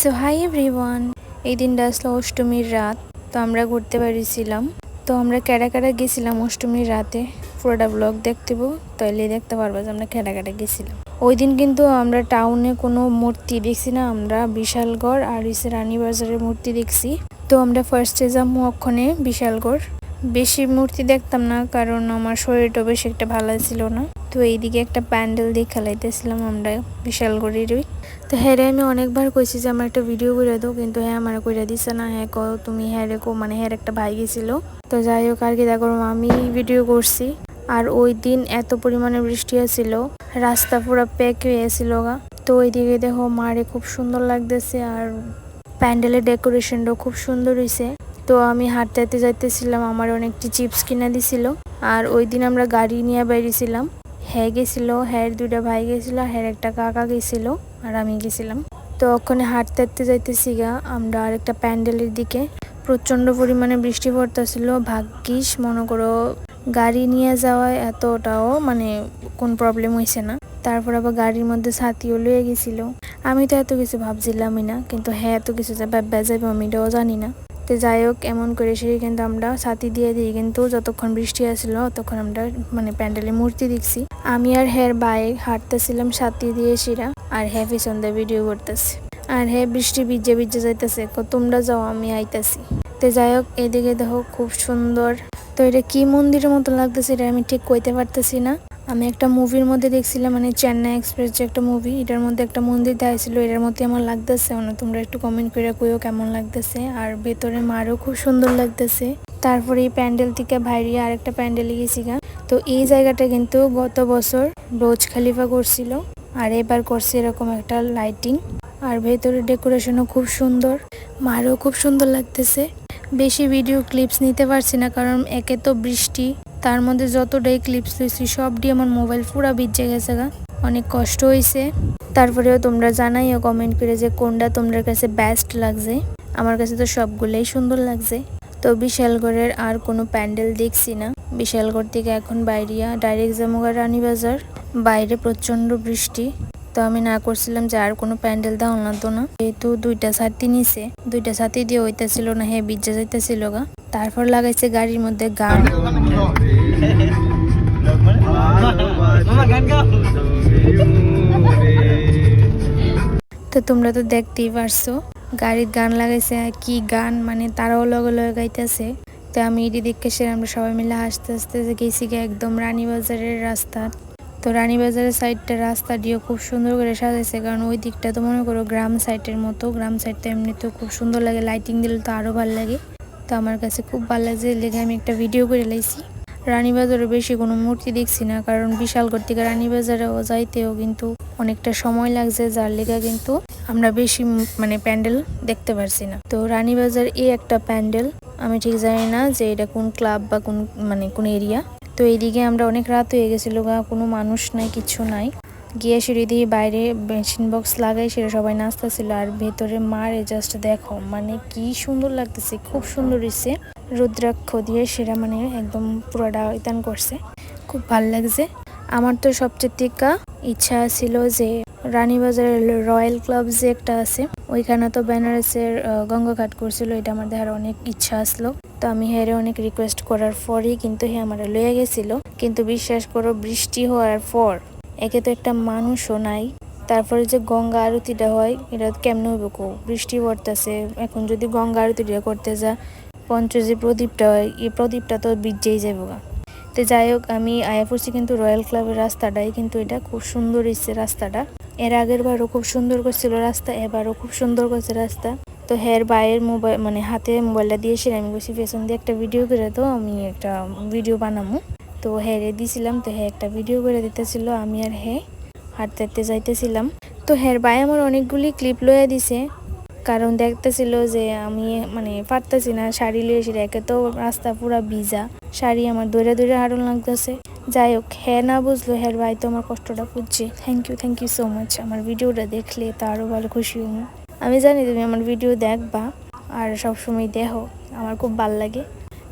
So hi everyone, এই দিনটা আসলো অষ্টমীর রাত। তো আমরা ঘুরতে বেরিয়েছিলাম। তো আমরা কেডা কেডা গেছিলাম অষ্টমীর রাতে, পুরোটা ব্লগ দেখতেবো, তাইলে দেখতে পারবো যে আমরা কেডা কেডা গেছিলাম। ওই দিন কিন্তু আমরা টাউনে কোনো মূর্তি দেখছি না, আমরা বিশালগড় আর রানীবাজারের মূর্তি দেখছি। তো আমরা ফার্স্টে যাবো ওখানে বিশালগড়। বেশি মূর্তি দেখতাম না, কারণ আমার শরীরটা বেশি একটা ভালো ছিল না। তো এইদিকে একটা প্যান্ডেল দিয়ে খেলাইতেছিলাম আমরা বিশালগড়েরই। তো হ্যাঁ আমি অনেকবার কইছি যে আমার একটা ভিডিও করে দাও, কিন্তু হ্যাঁ আমার কইরা দিছে না। হ্যাঁ কও তুমি, হ্যাঁ রেখো, মানে হ্যাঁ একটা ভাই গেছিল। তো যাই হোক আর কি, দেখো আমি ভিডিও করছি। আর ওই দিন এত পরিমাণে বৃষ্টি হয়েছিল, রাস্তা পুরো প্যাক হয়েছিল গা। তো ওইদিকে দেখো মারে খুব সুন্দর লাগতেছে, আর প্যান্ডেলের ডেকোরেশনটাও খুব সুন্দর হয়েছে। তো আমি হাঁটতে হাঁটতে যাইতেছিলাম, আমার অনেকটি চিপস কিনা দিছিল। আর ওই দিন আমরা গাড়ি নিয়ে বেরিয়েছিলাম। হ্যাঁ গেছিল, হ্যাঁ দুইটা ভাই গেছিল, হ্যাঁ একটা কাকা গেছিল, আর আমি গেছিলাম। তো ওখানে হাঁটতে হাঁটতে যাইতেছি গা আমরা আরেকটা প্যান্ডেলের দিকে। প্রচন্ড পরিমাণে বৃষ্টি পড়তেছিল। ভাগ্যিস মনে করো গাড়ি নিয়ে যাওয়ায় এতটাও মানে কোন প্রবলেম হয়েছে না। তারপর আবার গাড়ির মধ্যে ছাতিও লয়ে গেছিল। আমি তো এত কিছু ভাবছিলামই না, কিন্তু হ্যাঁ এত কিছু যে বেজাইব আমি এটাও জানি না। তো যাই হোক এমন করে সে কিন্তু আমরা ছাতি দিয়ে দিই, কিন্তু যতক্ষণ বৃষ্টি আসছিল ততক্ষণ আমরা মানে প্যান্ডেলের মূর্তি দেখছি। আমি আর হ্যার বাইক হাঁটতেছিলাম ছাতি দিয়ে শিরা, আর হ্যাঁ পিছন দিয়ে ভিডিও করতেছি। আর হ্যাঁ বৃষ্টি ভিজে ভিজে যাইতেছে, তোমরা যাও আমি আইতাছি। তো যাই হোক এদিকে দেখো খুব সুন্দর। তো এটা কি মন্দিরের মতো লাগতেছে এটা আমি ঠিক কইতে পারতেছি না। আমি একটা মুভির মধ্যে দেখছিলাম, মানে চেন্নাই এক্সপ্রেস যে একটা মুভি, এটার মধ্যে একটা মন্দির দেখাইছিল, এটার মধ্যে আমার লাগতেছে। মানে তোমরা একটু কমেন্ট করে কইও কেমন লাগতেছে। আর ভেতরে মারও খুব সুন্দর লাগতেছে। তারপরে এই প্যান্ডেল থেকে বাইরে আরেকটা প্যান্ডেলে গেছি গা। তো এই জায়গাটা কিন্তু গত বছর বুর্জ খলিফা করছিল, আর এবার করছে এরকম একটা লাইটিং। আর ভেতরে ডেকোরেশনও খুব সুন্দর, মারও খুব সুন্দর লাগতেছে। বেশি ভিডিও ক্লিপস নিতে পারছি না, কারণ একে তো বৃষ্টি, তার মধ্যে যতটাই ক্লিপস লইছি সবটি আমার মোবাইল পুরা ভিজে গেছে গা, অনেক কষ্ট হয়েছে। তারপরেও তোমরা জানাইও কমেন্ট করে যে কোনটা তোমাদের কাছে বেস্ট লাগছে। আমার কাছে তো সবগুলোই সুন্দর লাগছে। তো বিশালগড়ের আর কোনো প্যান্ডেল দেখছি না। বিশালগড় থেকে এখন বাইরিয়া ডাইরেক্ট যাবো রানীবাজার। বাইরে প্রচন্ড বৃষ্টি। তো আমি না করছিলাম যে আর কোনো প্যান্ডেল দাও না, তো না, যেহেতু দুইটা ছাতি নিছে, দুইটা ছাতি দিয়ে হইতেছিল না, হ্যাঁ ভিজে যাইতেছিল গা। তারপর লাগাইছে গাড়ির মধ্যে গান। তো তোমরা তো দেখতেই পারছো গাড়ির গান লাগাইছে, কি গান, মানে তারাও লগে লগে গাইতেছে। তো আমি এটি দেখে সে আমরা সবাই মিলে হাসতে হাসতে গেছি একদম রানীবাজারের রাস্তা। তো রানীবাজারের সাইডটা রাস্তা দিয়ে খুব সুন্দর করে সাজাইছে, কারণ ওই দিকটা তো মনে করো গ্রাম সাইডের মতো। গ্রাম সাইডটা এমনিতেও খুব সুন্দর লাগে, লাইটিং দিলে তো আরো ভালো লাগে। তো আমার কাছে খুব ভালো লাগছে, লেগে আমি একটা ভিডিও করে লাইছি। রানীবাজারে বেশি কোনো মূর্তি দেখছি না, কারণ বিশালগড় থেকে রানীবাজারেও যাইতেও কিন্তু অনেকটা সময় লাগছে, যার লেগে কিন্তু আমরা বেশি মানে প্যান্ডেল দেখতে পারছি না। তো রানীবাজার এই একটা প্যান্ডেল, আমি ঠিক জানি না যে এটা কোন ক্লাব বা কোন মানে কোন এরিয়া। তো এইদিকে আমরা অনেক রাত হয়ে গেছিল গা, কোনো মানুষ নাই, কিছু নাই। গিয়ে সিঁড়ি দিয়ে বাইরে মেশিন বক্স লাগাই সেটা সবাই নাচতেছিল, আর ভেতরে মারে জাস্ট দেখো মানে কি সুন্দর লাগতেছে, খুব সুন্দর হয়েছে। রুদ্রাক্ষ দিয়ে সেটা মানে একদম পুরোটা ইতান করছে, খুব ভাল লাগছে। আমার তো সবচেয়ে থেকে ইচ্ছা ছিল যে রানীবাজারের রয়্যাল ক্লাব যে একটা আছে, ওইখানে তো বেনারসের গঙ্গা ঘাট করছিল, এটা আমার দেখার অনেক ইচ্ছা আসলো। তো আমি হেরে অনেক রিকোয়েস্ট করার পরই কিন্তু হে আমার লয়ে গেছিল। কিন্তু বিশ্বাস করো বৃষ্টি হওয়ার পর একে তো একটা মানুষও নাই, তারপরে যে গঙ্গা আরতিটা হয় এটা কেমনে হইব কো, বৃষ্টি পড়তেছে। এখন যদি গঙ্গা আরতিটা করতে যা পঞ্চ যে প্রদীপটা হয়, এই প্রদীপটা তো ভিজেই যাবো গা। তো যাই হোক আমি আয়া পড়ছি কিন্তু রয়্যাল ক্লাবের রাস্তাটাই, কিন্তু এটা খুব সুন্দর হয়েছে রাস্তাটা। এর আগের বারও খুব সুন্দর করছিল রাস্তা, এবারও খুব সুন্দর করছে রাস্তা। তো হের বাইরের মোবাইল মানে হাতে মোবাইলটা দিয়েছি, আমি বলছি পেছন দিয়ে একটা ভিডিও করে, তো আমি একটা ভিডিও বানাবো। তো হেরে দিছিলাম, তো হ্যাঁ একটা ভিডিও করে দিতেছিল, আমি আর হ্যাঁ হাঁটতে হাঁটতে যাইতেছিলাম। তো হের ভাই আমার অনেকগুলি ক্লিপ লয়ে দিছে, কারণ দেখতেছিল যে আমি মানে পারতেছি না শাড়ি লিয়ে এসে, একে তো রাস্তা পুরা ভিজা, শাড়ি আমার দৌড়ে দৌড়ে হারুন লাগতেছে। যাই হোক হ্যাঁ না বুঝলো, হ্যার ভাই তো আমার কষ্টটা বুঝছে। Thank you so much. আমার ভিডিওটা দেখলে তো আরও ভালো খুশি হব। আমি জানি তুমি আমার ভিডিও দেখবা আর সবসময় দেখো, আমার খুব ভাল লাগে।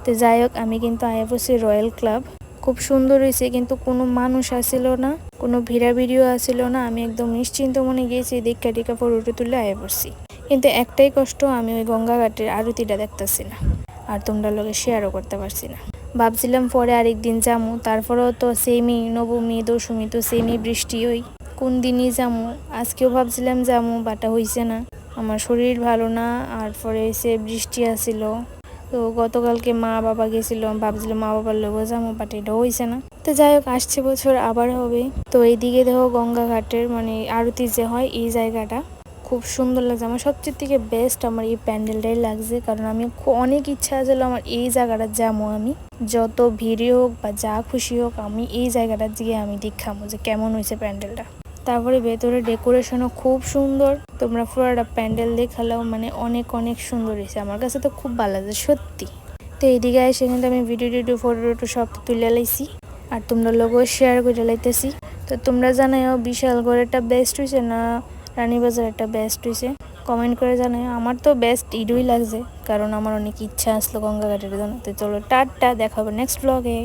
তো যাই হোক আমি কিন্তু আয়া পড়ছি রয়্যাল ক্লাব, খুব সুন্দর হয়েছে, কিন্তু কোনো মানুষ আসিল না, কোনো ভিড়া ভিডিও আসিল না। আমি একদম নিশ্চিন্ত মনে গিয়েছি, দেখা টেকা ফটো তুলে আয়া পড়ছি। কিন্তু একটাই কষ্ট, আমি ওই গঙ্গা ঘাটের আরতিটা দেখতেছি না, আর তোমরা লোকে শেয়ারও করতে পারছি না। ভাবছিলাম পরে আরেকদিন যামু, তারপরেও তো সেমই নবমী দশমী তো সেমই বৃষ্টি, ওই কোন দিনই যামু। আজকেও ভাবছিলাম যামু, বাটা হইছে না, আমার শরীর ভালো না, আর পরে সে বৃষ্টি আসিল। তো গতকালকে মা বাবা গেছিল, ভাবছিলাম মা বাবার লোকও যাবো, বাট এটাও হয়েছে না। তো যাই হোক, আসছে বছর আবার হবে। তো এইদিকে দেখো গঙ্গা ঘাটের মানে আরতি যে হয় এই জায়গাটা খুব সুন্দর লাগছে। আমার সবচেয়ে থেকে বেস্ট আমার এই প্যান্ডেলটাই লাগছে, কারণ আমি অনেক ইচ্ছা ছিল আমার এই জায়গাটা যাবো, আমি যত ভিড় হোক বা যা খুশি হোক আমি এই জায়গাটা গিয়ে আমি দেখাবো যে কেমন হয়েছে প্যান্ডেলটা। তারপরে ভেতরে ডেকোরেশনও খুব সুন্দর, তোমরা পুরোটা প্যান্ডেল দেখালেও মানে অনেক অনেক সুন্দর হয়েছে, আমার কাছে তো খুব ভালো লাগছে সত্যি। তো এইদিকে এসে কিন্তু আমি ভিডিও ফটো সব তুলে লাইছি, আর তোমরা লোগো শেয়ার করে লাইতেছি। তো তোমরা জানাও বিশালগড়েরটা বেস্ট হয়েছে না রানীবাজারেরটা বেস্ট হয়েছে, কমেন্ট করে জানাও। আমার তো বেস্ট ইডুই লাগছে, কারণ আমার অনেক ইচ্ছা আসলো গঙ্গা ঘাটের জন্য। তো চলো টাটা, দেখা হবে নেক্সট ব্লগে।